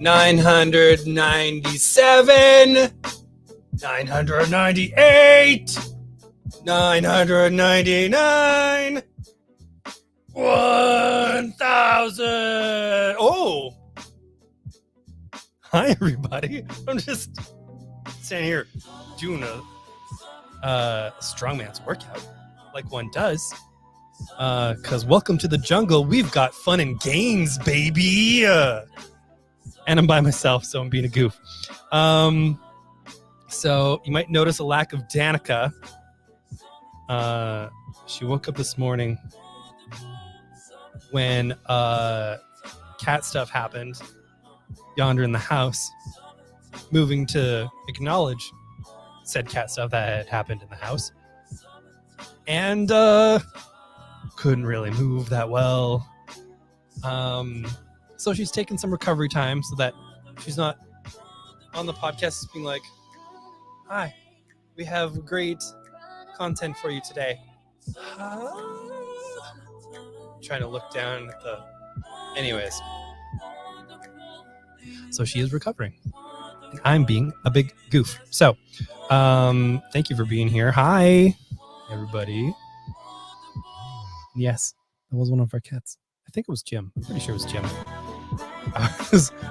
997, 998, 999, 1,000. Oh, hi everybody. I'm just standing here doing a strongman's workout like one does. Because welcome to the jungle. We've got fun and games, baby. And I'm by myself, so I'm being a goof. So you might notice a lack of Danica. She woke up this morning when cat stuff happened yonder in the house, moving to acknowledge said cat stuff that had happened in the house. And couldn't really move that well. So she's taking some recovery time so that she's not on the podcast being like, hi, we have great content for you today. Trying to look down at the... Anyways. So she is recovering. And I'm being a big goof. So, thank you for being here. Hi, everybody. Yes, that was one of our cats. I think it was Jim. I'm pretty sure it was Jim.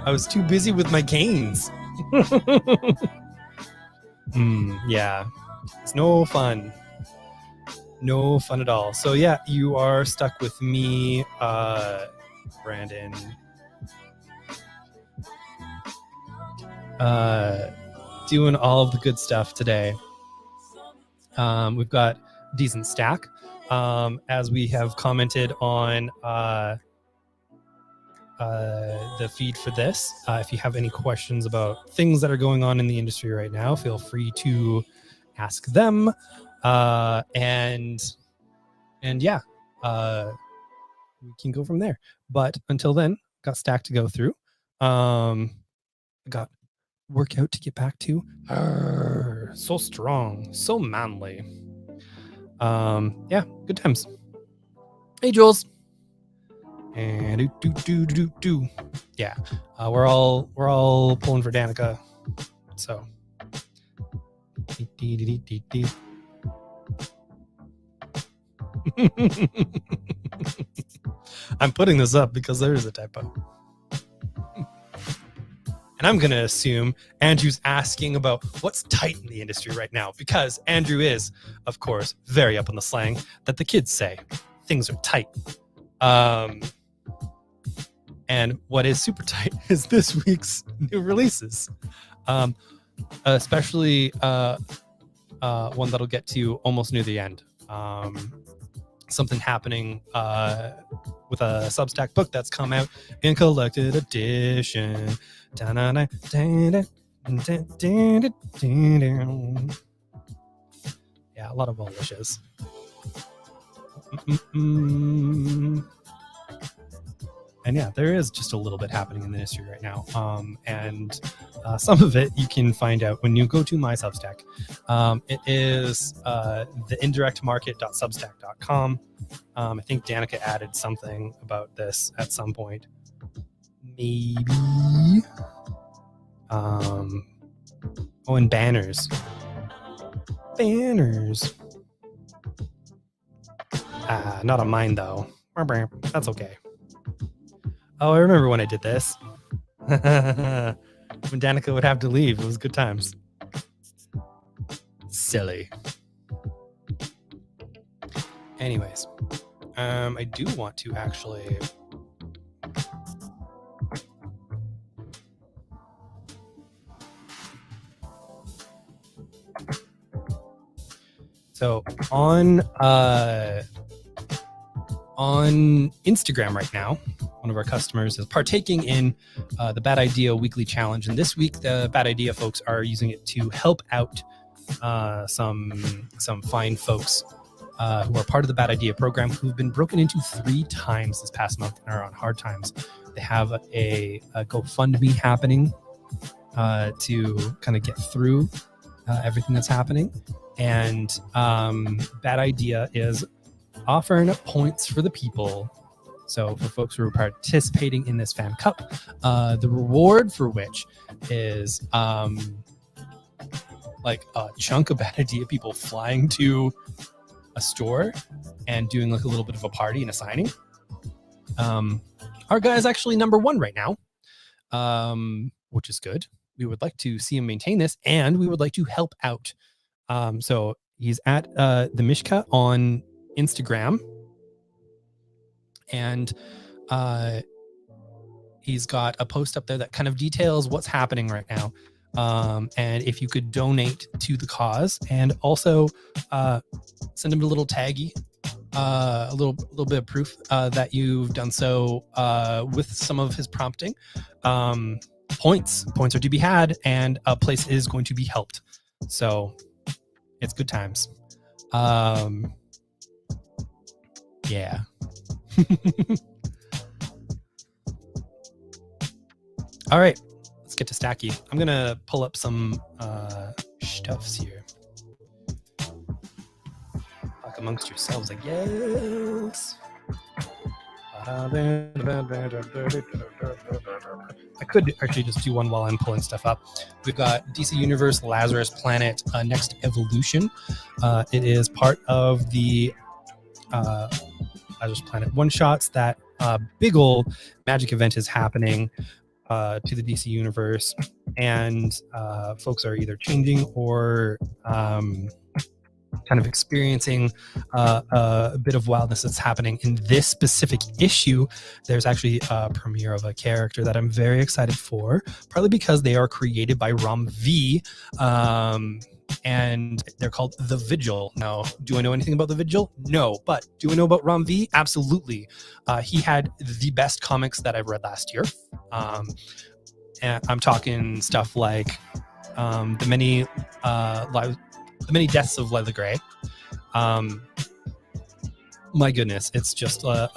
I was too busy with my gains. Yeah, it's no fun. No fun at all. So yeah, you are stuck with me, Brandon. Doing all of the good stuff today. We've got a decent stack. As we have commented on the feed for this, if you have any questions about things that are going on in the industry right now, feel free to ask them. And yeah, we can go from there. But until then, got stack to go through. Got workout to get back to. So strong, so manly. Yeah, good times. Hey, Jules. And do. Yeah, we're all pulling for Danica. So. I'm putting this up because there is a typo. And I'm going to assume Andrew's asking about what's tight in the industry right now, because Andrew is, of course, very up on the slang that the kids say. Things are tight. And what is super tight is this week's new releases. Especially one that'll get to almost near the end. Something happening with a Substack book that's come out in collected edition. Yeah, a lot of well wishes. And yeah, there is just a little bit happening in the industry right now. And some of it you can find out when you go to my Substack. It is theindirectmarket.substack.com. I think Danica added something about this at some point. Maybe. Oh, and banners. Banners. Not on mine, though. That's okay. Oh, I remember when I did this. When Danica would have to leave. It was good times. Silly. Anyways, I do want to actually... So on Instagram right now, one of our customers is partaking in the Bad Idea Weekly Challenge. And this week, the Bad Idea folks are using it to help out some fine folks who are part of the Bad Idea program who've been broken into 3 times this past month and are on hard times. They have a GoFundMe happening to kind of get through everything that's happening. And Bad Idea is offering points for the people So for folks who are participating in this fan cup, the reward for which is like a chunk of bad idea people flying to a store and doing like a little bit of a party and a signing. Our guy is actually #1 right now, which is good. We would like to see him maintain this, and we would like to help out. So he's at the Mishka on Instagram, and he's got a post up there that kind of details what's happening right now. And if you could donate to the cause, and also send him a little taggy, a little bit of proof that you've done so with some of his prompting. Points are to be had, and a place is going to be helped. So it's good times. Yeah. All right, let's get to Stacky. I'm gonna pull up some stuffs here. Talk amongst yourselves, I guess. I could actually just do one while I'm pulling stuff up. We've got DC Universe Lazarus Planet Next Evolution. It is part of the Lazarus Planet one-shots. That big ol' magic event is happening to the DC Universe, and folks are either changing or kind of experiencing a bit of wildness that's happening. In this specific issue, there's actually a premiere of a character that I'm very excited for, partly because they are created by Rom V, and they're called The Vigil. Now, do I know anything about The Vigil? No. But do I know about Rom V? Absolutely. He had the best comics that I've read last year. And I'm talking stuff like the many deaths of Lila Gray. My goodness, it's just a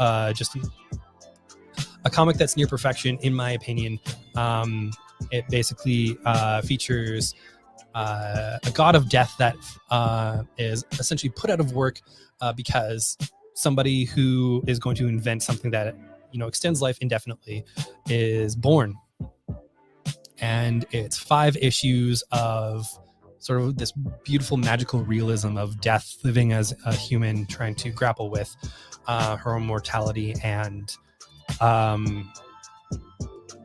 comic that's near perfection, in my opinion. It basically features a god of death that is essentially put out of work because somebody who is going to invent something that extends life indefinitely is born. And it's 5 issues of sort of this beautiful magical realism of death, living as a human, trying to grapple with her own mortality and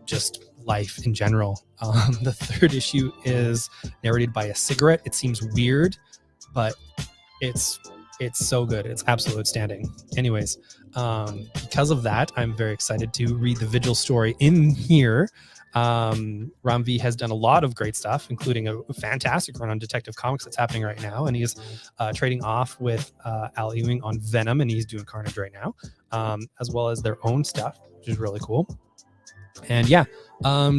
just life in general. The 3rd issue is narrated by a cigarette. It seems weird, but it's so good. It's absolutely outstanding. Anyways, because of that, I'm very excited to read the Vigil story in here. Ram V has done a lot of great stuff, including a fantastic run on Detective Comics that's happening right now, and he's trading off with Al Ewing on Venom, and he's doing Carnage right now, as well as their own stuff, which is really cool. And yeah,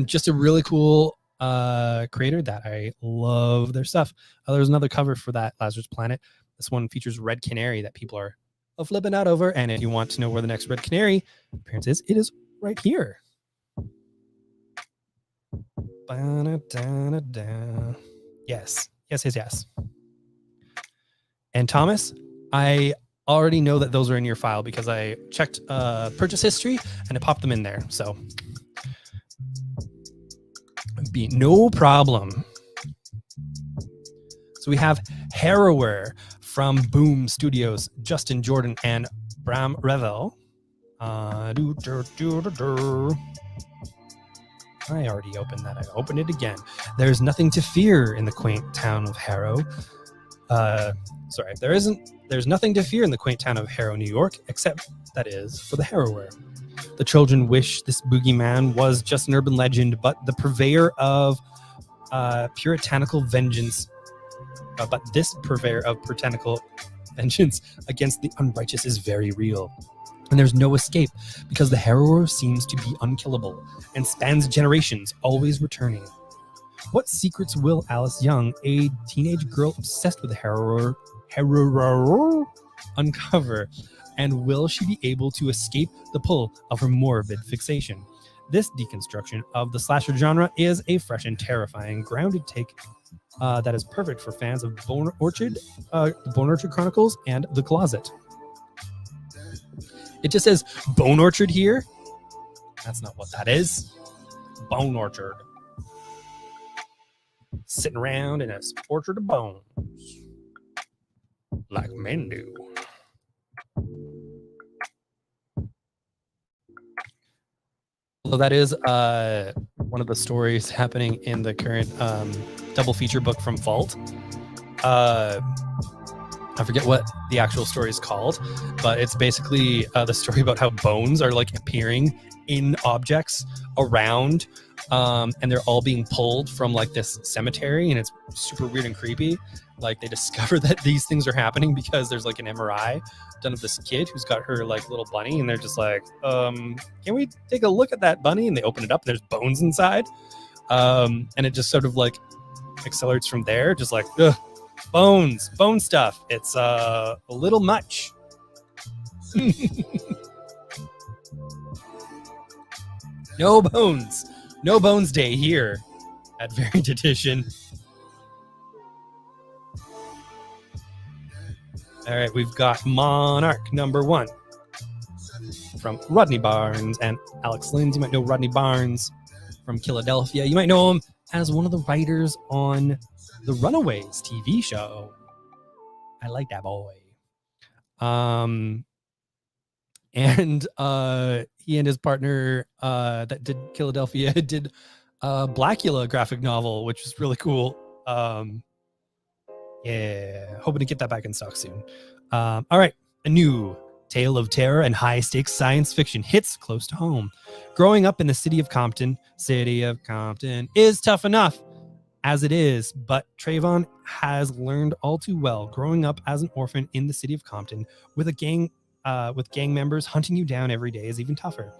just a really cool creator that I love their stuff. There's another cover for that Lazarus Planet. This one features Red Canary that people are flipping out over, and if you want to know where the next Red Canary appearance is, it is right here. Yes. And Thomas, I already know that those are in your file because I checked purchase history and it popped them in there. So be no problem. So we have Harrower from Boom Studios, Justin Jordan and Bram Revel. I already opened that. I opened it again. There's nothing to fear in the quaint town of Harrow. There's nothing to fear in the quaint town of Harrow, New York, except that is for the Harrower. The children wish this boogeyman was just an urban legend, but the purveyor of puritanical vengeance against the unrighteous is very real. And there's no escape because the Harrower seems to be unkillable and spans generations, always returning. What secrets will Alice Young, a teenage girl obsessed with the Harrower, uncover? And will she be able to escape the pull of her morbid fixation? This deconstruction of the slasher genre is a fresh and terrifying, grounded take that is perfect for fans of Bone Orchard Chronicles, and The Closet. It just says Bone Orchard here. That's not what that is. Bone Orchard. Sitting around in a orchard of bones. Like men do. So that is one of the stories happening in the current double feature book from Vault. I forget what the actual story is called, but it's basically the story about how bones are like appearing in objects around, and they're all being pulled from like this cemetery, and it's super weird and creepy. Like they discover that these things are happening because there's like an MRI done of this kid who's got her like little bunny, and they're just like, can we take a look at that bunny? And they open it up, and there's bones inside, and it just sort of like accelerates from there, just like bone stuff. It's a little much. No bones day here at Variant Edition. All right, we've got Monarch #1 from Rodney Barnes and Alex Linz. You might know Rodney Barnes from Philadelphia. You might know him as one of the writers on the Runaways TV show. I like that boy. And he and his partner that did Philadelphia did Blackula graphic novel, which is really cool. Yeah, hoping to get that back in stock soon. All right, a new tale of terror and high-stakes science fiction hits close to home. Growing up in the city of Compton is tough enough as it is, but Trayvon has learned all too well. Growing up as an orphan in the city of Compton with gang members hunting you down every day is even tougher.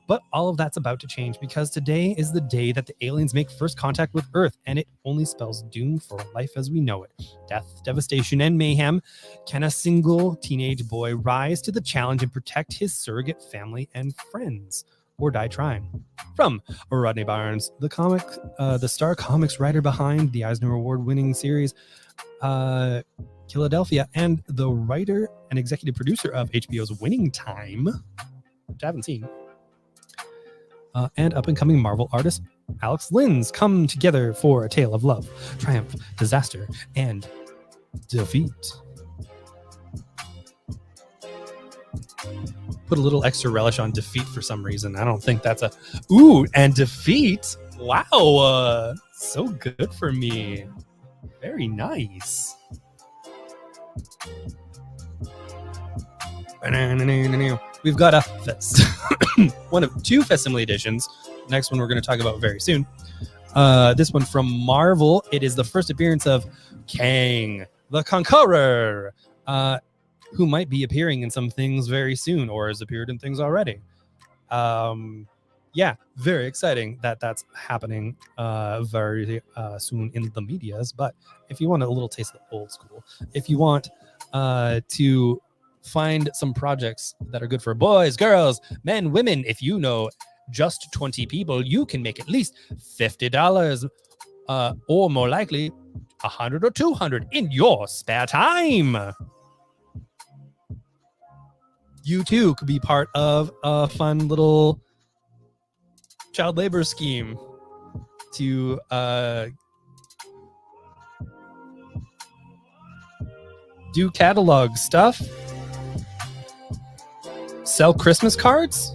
But all of that's about to change, because today is the day that the aliens make first contact with Earth, and it only spells doom for life as we know it. Death, devastation, and mayhem. Can a single teenage boy rise to the challenge and protect his surrogate family and friends, or die trying? From Rodney Barnes, the Star Comics writer behind the Eisner Award-winning series Philadelphia, and the writer and executive producer of HBO's Winning Time, which I haven't seen, and up-and-coming Marvel artist Alex Linz come together for a tale of love, triumph, disaster, and defeat. Put a little extra relish on defeat for some reason. I don't think that's and defeat. Wow, so good for me. Very nice. We've got a fest. One of two facsimile editions. Next one we're going to talk about very soon. This one from Marvel. It is the first appearance of Kang the Conqueror, who might be appearing in some things very soon, or has appeared in things already. Yeah, very exciting that that's happening very soon in the medias. But if you want a little taste of the old school, if you want to find some projects that are good for boys, girls, men, women, if you know just 20 people, you can make at least $50 or more likely 100 or 200 in your spare time. You too could be part of a fun little child labor scheme to do catalog stuff, sell Christmas cards,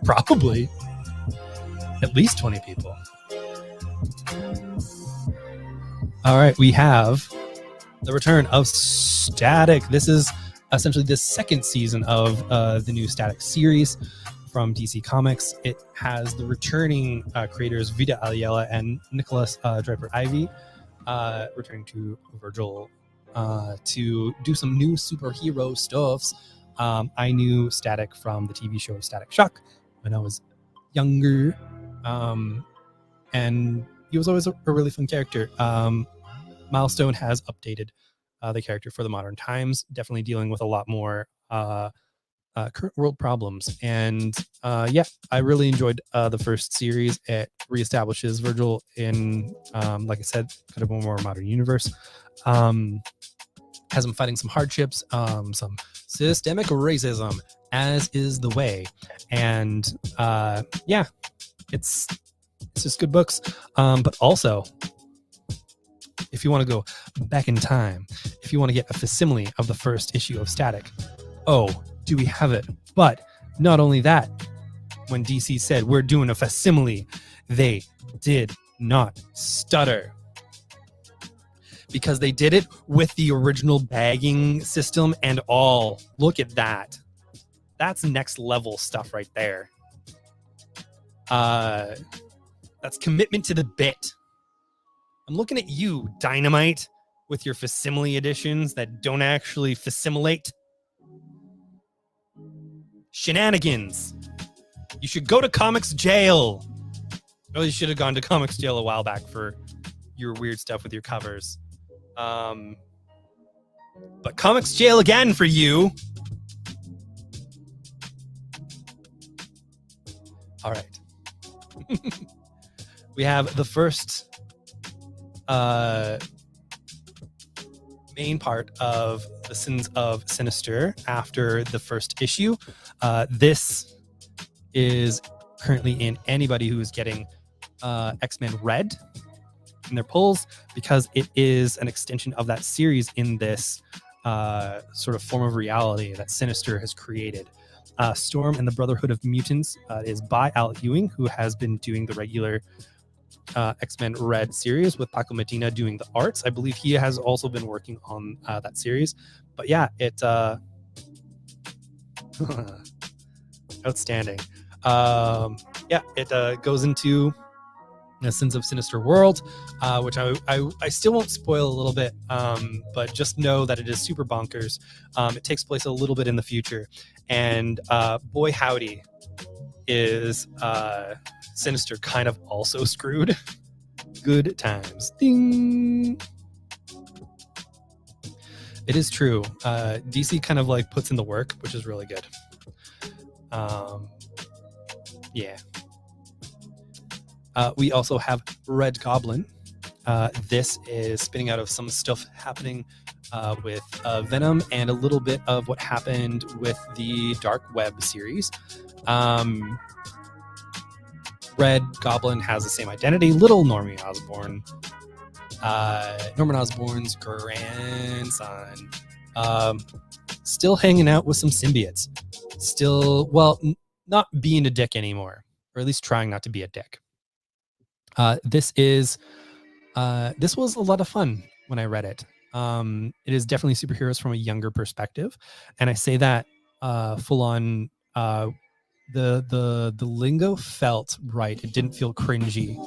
probably at least 20 people. All right, we have the return of Static. This is essentially the second season of the new Static series from DC Comics. It has the returning creators Vita Aliella and Nicholas Draper-Ivy returning to Virgil to do some new superhero stuffs. I knew Static from the TV show Static Shock when I was younger, and he was always a really fun character. Milestone has updated the character for the modern times, definitely dealing with a lot more current world problems. And yeah, I really enjoyed the first series. It reestablishes Virgil in, like I said, kind of a more modern universe. Has him fighting some hardships, some systemic racism, as is the way. And yeah, it's just good books. But also, if you want to go back in time, if you want to get a facsimile of the first issue of Static, oh, do we have it? But not only that, when DC said we're doing a facsimile, they did not stutter, because they did it with the original bagging system and all. Look at that. That's next level stuff right there. That's commitment to the bit. I'm looking at you, Dynamite, with your facsimile editions that don't actually facsimilate. Shenanigans. You should go to comics jail. Well, you should have gone to comics jail a while back for your weird stuff with your covers. But comics jail again for you. All right. We have the first main part of the Sins of Sinister after the first issue. This is currently in anybody who is getting X-Men Red in their pulls, because it is an extension of that series in this sort of form of reality that Sinister has created. Storm and the Brotherhood of Mutants is by Al Ewing, who has been doing the regular X-Men Red series, with Paco Medina doing the arts. I believe he has also been working on that series. But yeah, it outstanding. Yeah, it goes into the Sins of Sinister world, which I still won't spoil a little bit, but just know that it is super bonkers. It takes place a little bit in the future, and boy howdy, is Sinister kind of also screwed. Good times. Ding. It is true. DC kind of like puts in the work, which is really good. Yeah. We also have Red Goblin. This is spinning out of some stuff happening with Venom and a little bit of what happened with the Dark Web series. Red Goblin has the same identity, little Normie Osborn. Norman Osborn's grandson. Still hanging out with some symbiotes. Still, well, not being a dick anymore, or at least trying not to be a dick. This was a lot of fun when I read it. It is definitely superheroes from a younger perspective, and I say that full on. The lingo felt right. It didn't feel cringy.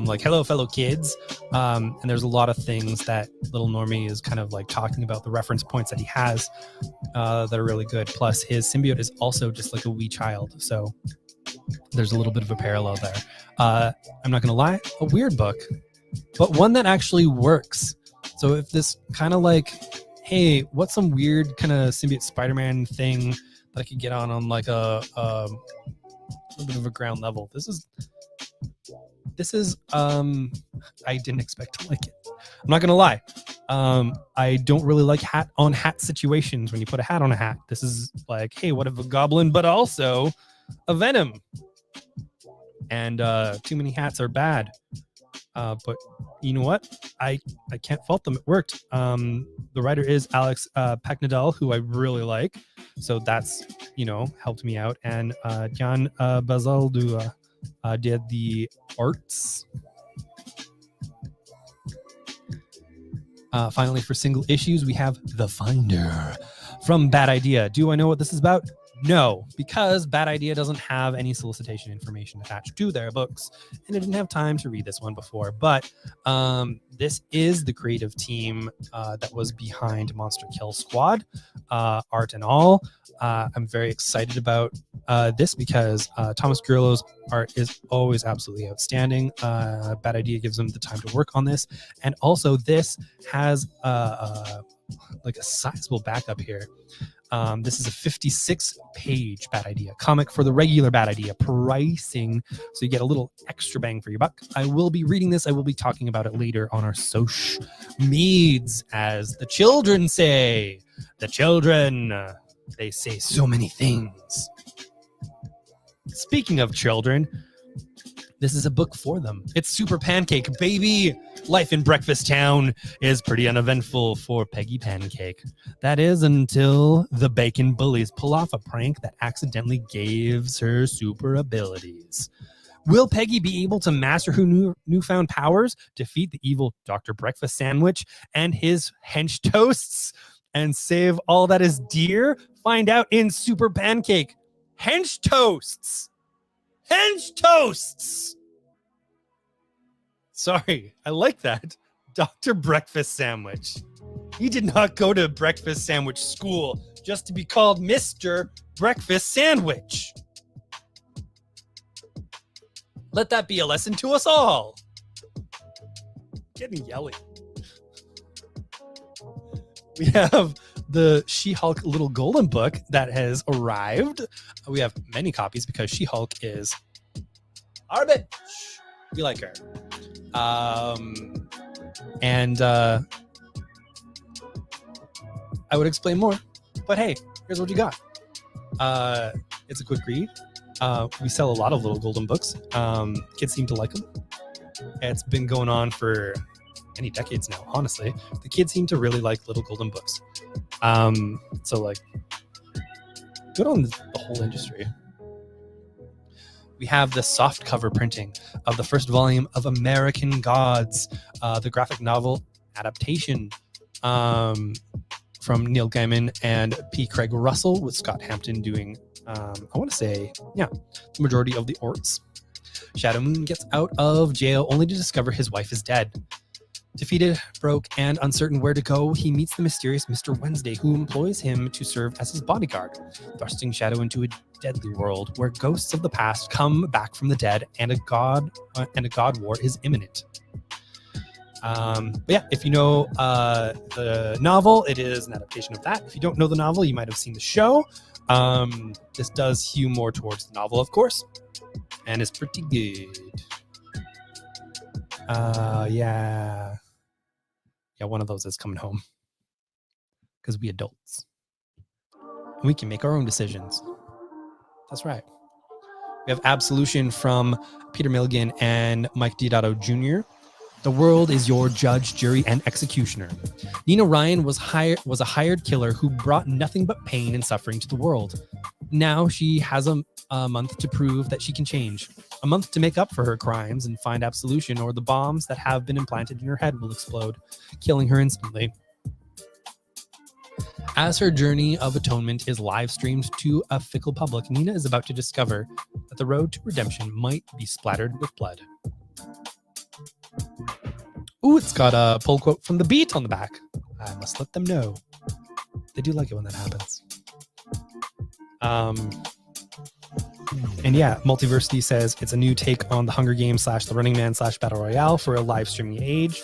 Like, hello, fellow kids. And there's a lot of things that little Normie is kind of like talking about, the reference points that he has that are really good. Plus, his symbiote is also just like a wee child. So there's a little bit of a parallel there. I'm not going to lie, a weird book, but one that actually works. So if this kind of like, hey, what's some weird kind of symbiote Spider-Man thing that I could get on like a little bit of a ground level. This is I didn't expect to like it. I'm not gonna lie. I don't really like hat on hat situations when you put a hat on a hat. This is like, hey, what if a goblin but also a Venom? And too many hats are bad. But you know what? I can't fault them. It worked. The writer is Alex Paknadal, who I really like. So that's, helped me out. And Jan Bazaldua did the arts. Finally, for single issues, we have The Finder from Bad Idea. Do I know what this is about? No, because Bad Idea doesn't have any solicitation information attached to their books, and I didn't have time to read this one before. But this is the creative team that was behind Monster Kill Squad, art and all. I'm very excited about this because Thomas Grillo's art is always absolutely outstanding. Bad Idea gives them the time to work on this, and also this has like a sizable backup here. This is a 56-page Bad Idea comic for the regular Bad Idea pricing, so you get a little extra bang for your buck. I will be reading this. I will be talking about it later on our social meds, as the children say. The children, they say so many things. Speaking of children, this is a book for them. It's Super Pancake, baby. Life in Breakfast Town is pretty uneventful for Peggy Pancake. That is until the bacon bullies pull off a prank that accidentally gives her super abilities. Will Peggy be able to master her newfound powers, defeat the evil Dr. Breakfast Sandwich and his hench toasts, and save all that is dear? Find out in Super Pancake. Hench toasts! Hench toasts! Sorry, I like that. Dr. Breakfast Sandwich. He did not go to breakfast sandwich school just to be called Mr. Breakfast Sandwich. Let that be a lesson to us all. Getting yelly. We have the She-Hulk Little Golden Book that has arrived. We have many copies because She-Hulk is our bitch. We like her. And I would explain more, but hey, here's what you got. It's a quick read. We sell a lot of Little Golden Books. Kids seem to like them. It's been going on for many decades now, honestly. The kids seem to really like Little Golden Books. So like, good on the whole industry. We have the soft cover printing of the first volume of American Gods, the graphic novel adaptation from Neil Gaiman and P. Craig Russell, with Scott Hampton doing, I want to say, the majority of the orts. Shadow Moon gets out of jail only to discover his wife is dead. Defeated, broke, and uncertain where to go, he meets the mysterious Mr. Wednesday, who employs him to serve as his bodyguard, thrusting Shadow into a deadly world where ghosts of the past come back from the dead, and a god war is imminent. But yeah, if you know the novel, it is an adaptation of that. If you don't know the novel, you might have seen the show. This does hew more towards the novel, of course, and it's pretty good. Yeah, one of those is coming home. Because we adults. We can make our own decisions. That's right. We have Absolution from Peter Milligan and Mike Diodato Jr. The world is your judge, jury, and executioner. Nina Ryan was a hired killer who brought nothing but pain and suffering to the world. Now she has a month to prove that she can change. A month to make up for her crimes and find absolution, or the bombs that have been implanted in her head will explode, killing her instantly. As her journey of atonement is live streamed to a fickle public, Nina is about to discover that the road to redemption might be splattered with blood. Ooh, it's got a pull quote from The Beat on the back. I must let them know. They do like it when that happens. And yeah, Multiversity says it's a new take on the Hunger Games / the Running Man / Battle Royale for a live streaming age.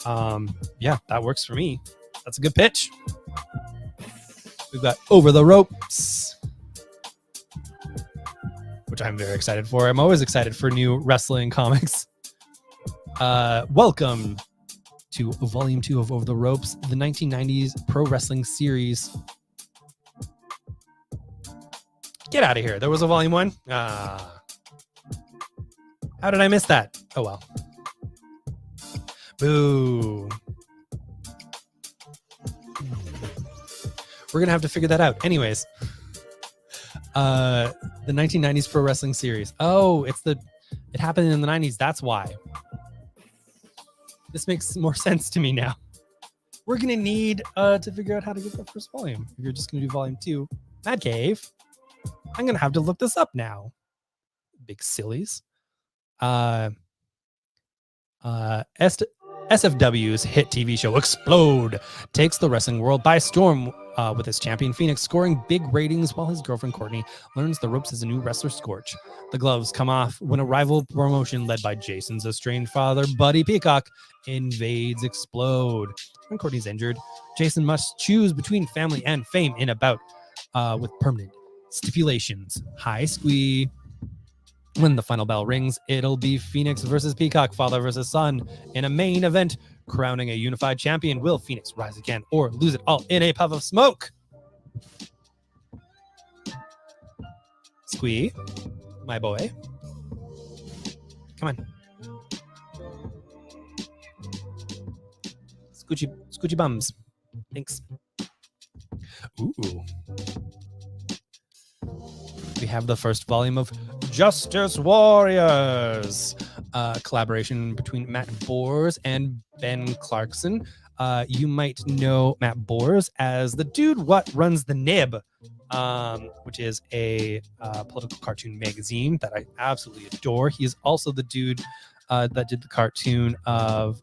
Yeah, that works for me. That's a good pitch. We've got Over the Ropes, which I'm very excited for. I'm always excited for new wrestling comics. Welcome to Volume 2 of Over the Ropes, the 1990s pro wrestling series. Get out of here. There was a Volume 1? How did I miss that? Oh, well. Boo. We're going to have to figure that out. Anyways. The 1990s pro wrestling series. Oh, it happened in the 90s. That's why. This makes more sense to me now. We're going to need to figure out how to get the first volume. If you're just going to do Volume 2. Mad Cave. I'm going to have to look this up now. Big sillies. SFW's hit TV show Explode takes the wrestling world by storm with his champion Phoenix scoring big ratings while his girlfriend Courtney learns the ropes as a new wrestler Scorch. The gloves come off when a rival promotion led by Jason's estranged father, Buddy Peacock, invades Explode. When Courtney's injured, Jason must choose between family and fame in a bout. with permanent stipulations. Hi, Squee. When the final bell rings, it'll be Phoenix versus Peacock, Father versus Son in a main event, crowning a unified champion. Will Phoenix rise again or lose it all in a puff of smoke? Squee, my boy. Come on. Scoochie bums. Thanks. Ooh. We have the first volume of Justice Warriors, collaboration between Matt Bors and Ben Clarkson. You might know Matt Bors as the dude what runs the Nib, which is a political cartoon magazine that I absolutely adore. He is also the dude that did the cartoon of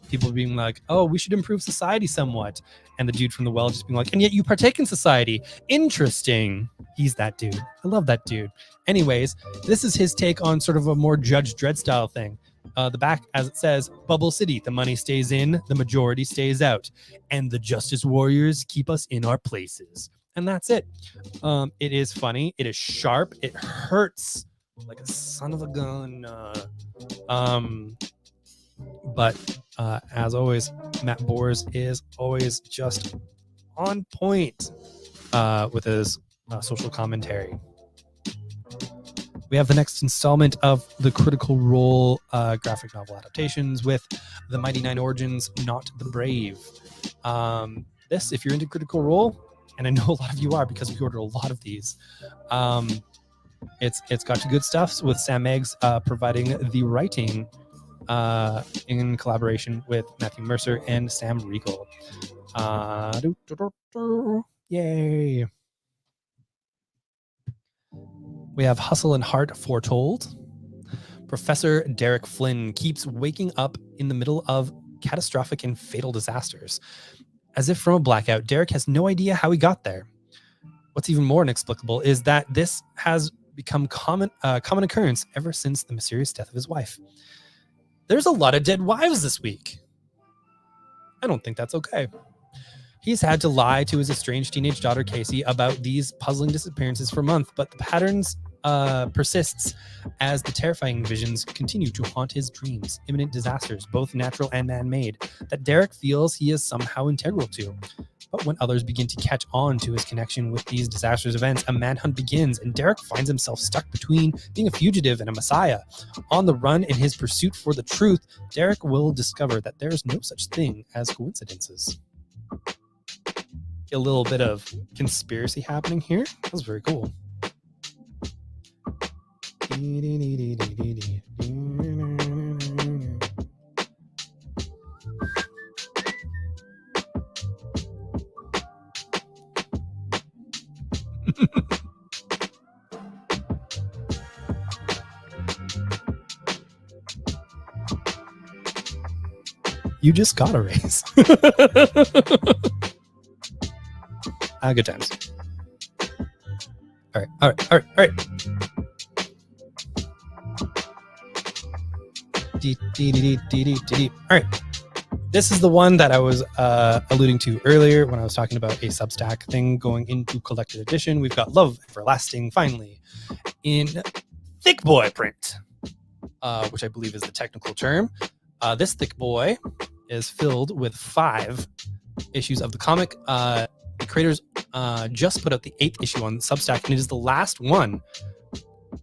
people being like, oh, we should improve society somewhat. And the dude from The Well just being like, and yet you partake in society. Interesting. He's that dude. I love that dude. Anyways, this is his take on sort of a more Judge Dredd style thing. The back, as it says, Bubble City, the money stays in, the majority stays out. And the Justice Warriors keep us in our places. And that's it. It is funny. It is sharp. It hurts like a son of a gun. But as always, Matt Bors is always just on point with his social commentary. We have the next installment of the Critical Role graphic novel adaptations with The Mighty Nine Origins, Not the Brave. This, if you're into Critical Role, and I know a lot of you are because we ordered a lot of these, it's got good stuff with Sam Meggs providing the writing in collaboration with Matthew Mercer and Sam Riegel. Yay. We have Hustle and Heart Foretold. Professor Derek Flynn keeps waking up in the middle of catastrophic and fatal disasters. As if from a blackout, Derek has no idea how he got there. What's even more inexplicable is that this has become common occurrence ever since the mysterious death of his wife. There's a lot of dead wives this week. I don't think that's okay. He's had to lie to his estranged teenage daughter, Casey, about these puzzling disappearances for months, but the patterns persists as the terrifying visions continue to haunt his dreams. Imminent disasters, both natural and man-made, that Derek feels he is somehow integral to. But when others begin to catch on to his connection with these disastrous events, a manhunt begins, and Derek finds himself stuck between being a fugitive and a messiah. On the run in his pursuit for the truth, Derek will discover that there is no such thing as coincidences. A little bit of conspiracy happening here. That was very cool. You just got a raise. Good times. All right. All right. This is the one that I was alluding to earlier when I was talking about a Substack thing going into collected edition. We've got Love Everlasting finally in thick boy print, which I believe is the technical term. This thick boy is filled with 5 issues of the comic. The creators just put out the 8th issue on Substack, and it is the last one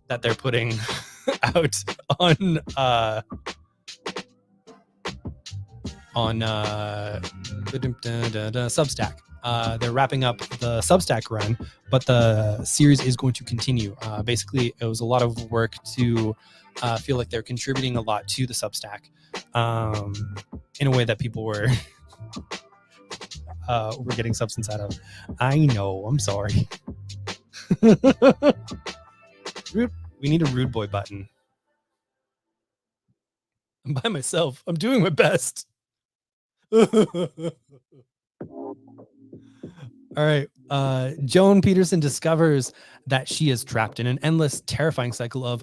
that they're putting out on Substack. They're wrapping up the Substack run, but the series is going to continue. Basically, it was a lot of work to feel like they're contributing a lot to the Substack in a way that people were getting substance out of. I know. I'm sorry. We need a rude boy button. I'm by myself. I'm doing my best. All right. Joan Peterson discovers that she is trapped in an endless, terrifying cycle of,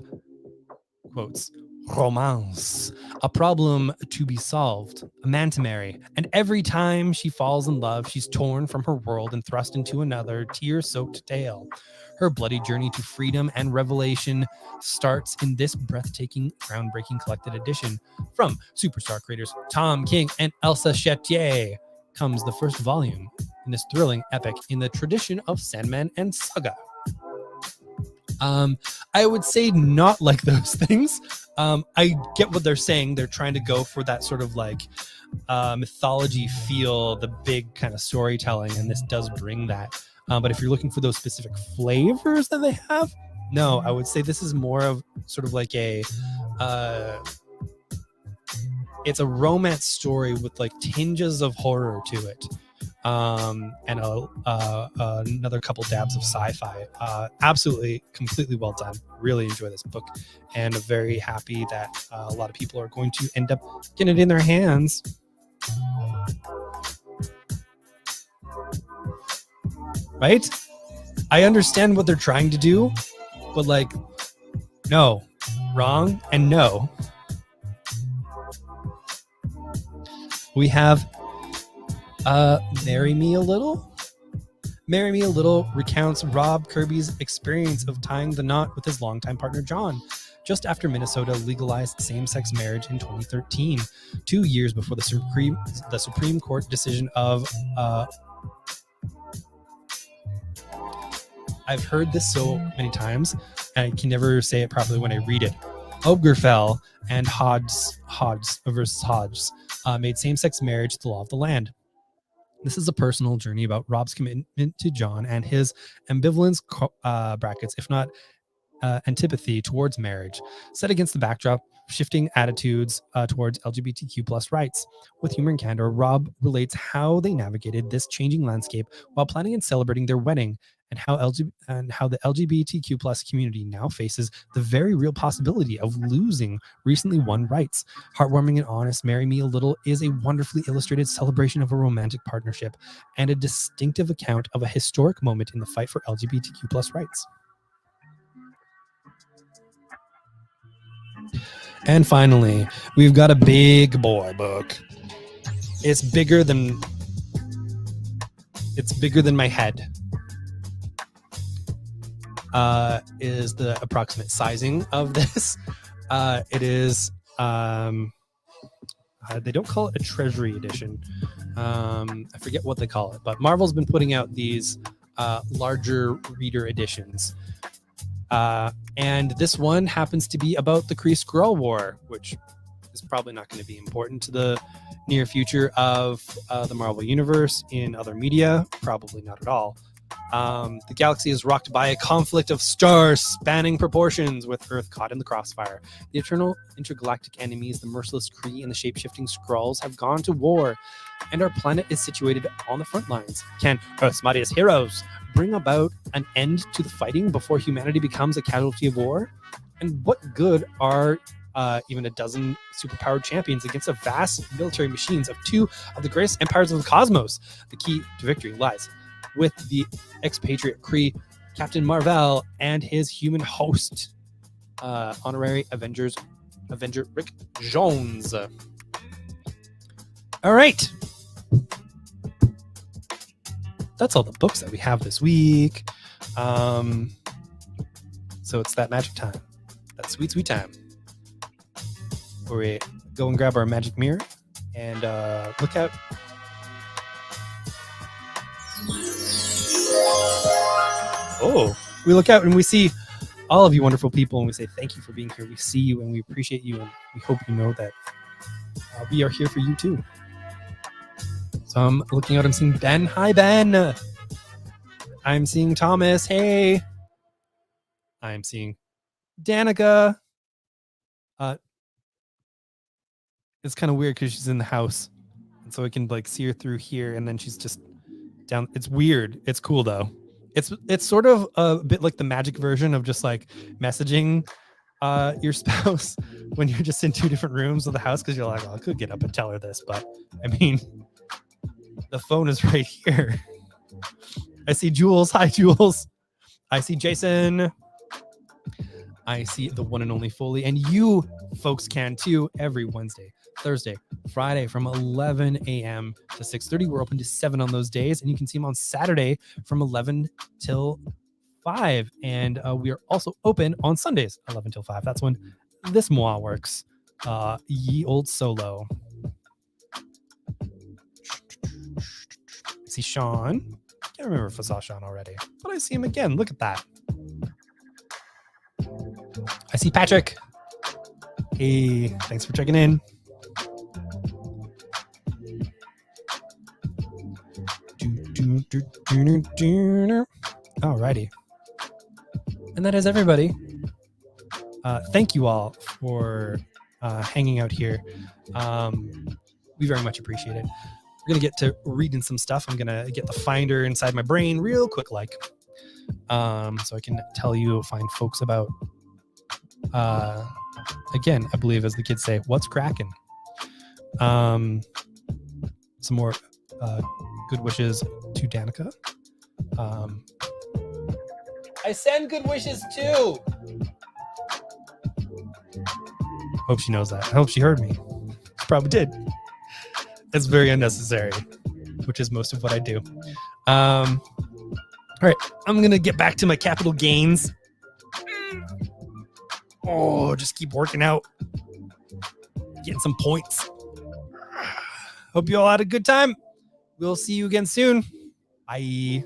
quotes, romance, a problem to be solved, a man to marry. And every time she falls in love, she's torn from her world and thrust into another tear-soaked tale. Her bloody journey to freedom and revelation starts in this breathtaking, groundbreaking collected edition. From superstar creators Tom King and Elsa Chetier comes the first volume in this thrilling epic in the tradition of Sandman and Saga. I would say not like those things. I get what they're saying. They're trying to go for that sort of like mythology feel, the big kind of storytelling, and this does bring that. But if you're looking for those specific flavors that they have, no, I would say this is more of sort of like a it's a romance story with like tinges of horror to it. And another couple dabs of sci-fi. Absolutely, completely well done. Really enjoy this book, and I'm very happy that a lot of people are going to end up getting it in their hands. Right? I understand what they're trying to do, but like, no, wrong, and no. We have Marry Me a Little. Marry Me a Little recounts Rob Kirby's experience of tying the knot with his longtime partner John, just after Minnesota legalized same-sex marriage in 2013, 2 years before the Supreme Court decision of I've heard this so many times, and I can never say it properly when I read it. Obergefell and Hodges versus Hodges made same-sex marriage the law of the land. This is a personal journey about Rob's commitment to John and his ambivalence, brackets, if not antipathy towards marriage, set against the backdrop shifting attitudes towards LGBTQ plus rights. With humor and candor, Rob relates how they navigated this changing landscape while planning and celebrating their wedding, and how the LGBTQ plus community now faces the very real possibility of losing recently won rights. Heartwarming and honest, Marry Me a Little is a wonderfully illustrated celebration of a romantic partnership and a distinctive account of a historic moment in the fight for LGBTQ plus rights. And finally, we've got a big boy book. It's bigger than my head. Is the approximate sizing of this. It is, they don't call it a treasury edition. I forget what they call it, but Marvel's been putting out these larger reader editions. And this one happens to be about the Kree-Skrull War, which is probably not going to be important to the near future of the Marvel Universe in other media. Probably not at all. The galaxy is rocked by a conflict of star-spanning proportions, with Earth caught in the crossfire. The eternal intergalactic enemies, the merciless Kree and the shape-shifting Skrulls, have gone to war, and our planet is situated on the front lines. Can Earth's mightiest heroes bring about an end to the fighting before humanity becomes a casualty of war? And what good are even a dozen superpowered champions against a vast military machines of two of the greatest empires of the cosmos? The key to victory lies with the expatriate Kree, Captain Marvel, and his human host, honorary Avenger Rick Jones. All right. That's all the books that we have this week. So it's that magic time, that sweet, sweet time, where we go and grab our magic mirror and look out. Oh, we look out and we see all of you wonderful people, and we say thank you for being here. We see you and we appreciate you, and we hope you know that we are here for you too. So I'm looking out, I'm seeing Ben. Hi, Ben. I'm seeing Thomas. Hey. I'm seeing Danica. It's kind of weird because she's in the house, and so I can like see her through here, and then she's just down. It's weird. It's cool though. It's sort of a bit like the magic version of just like messaging your spouse when you're just in two different rooms of the house, because you're like, oh, I could get up and tell her this, but I mean, the phone is right here. I see Jules. Hi, Jules. I see Jason. I see the one and only Foley, and you folks can too every Wednesday, Thursday, Friday from 11 a.m. to 6:30. We're open to 7 on those days, and you can see him on Saturday from 11 till 5. And we are also open on Sundays, 11 till 5. That's when this moa works. Ye old solo. I see Sean. I can't remember if I saw Sean already, but I see him again. Look at that. I see Patrick. Hey, thanks for checking in. Alrighty. And that is everybody. Thank you all for hanging out here. We very much appreciate it. We're going to get to reading some stuff. I'm going to get the finder inside my brain real quick, so I can tell you fine folks about, again, I believe as the kids say, what's cracking. Some more good wishes to Danica. I send good wishes too. Hope she knows that. I hope she heard me. She probably did. It's very unnecessary, which is most of what I do. All right, I'm gonna get back to my capital gains. Oh, just keep working out, getting some points. Hope you all had a good time. We'll see you again soon. Bye.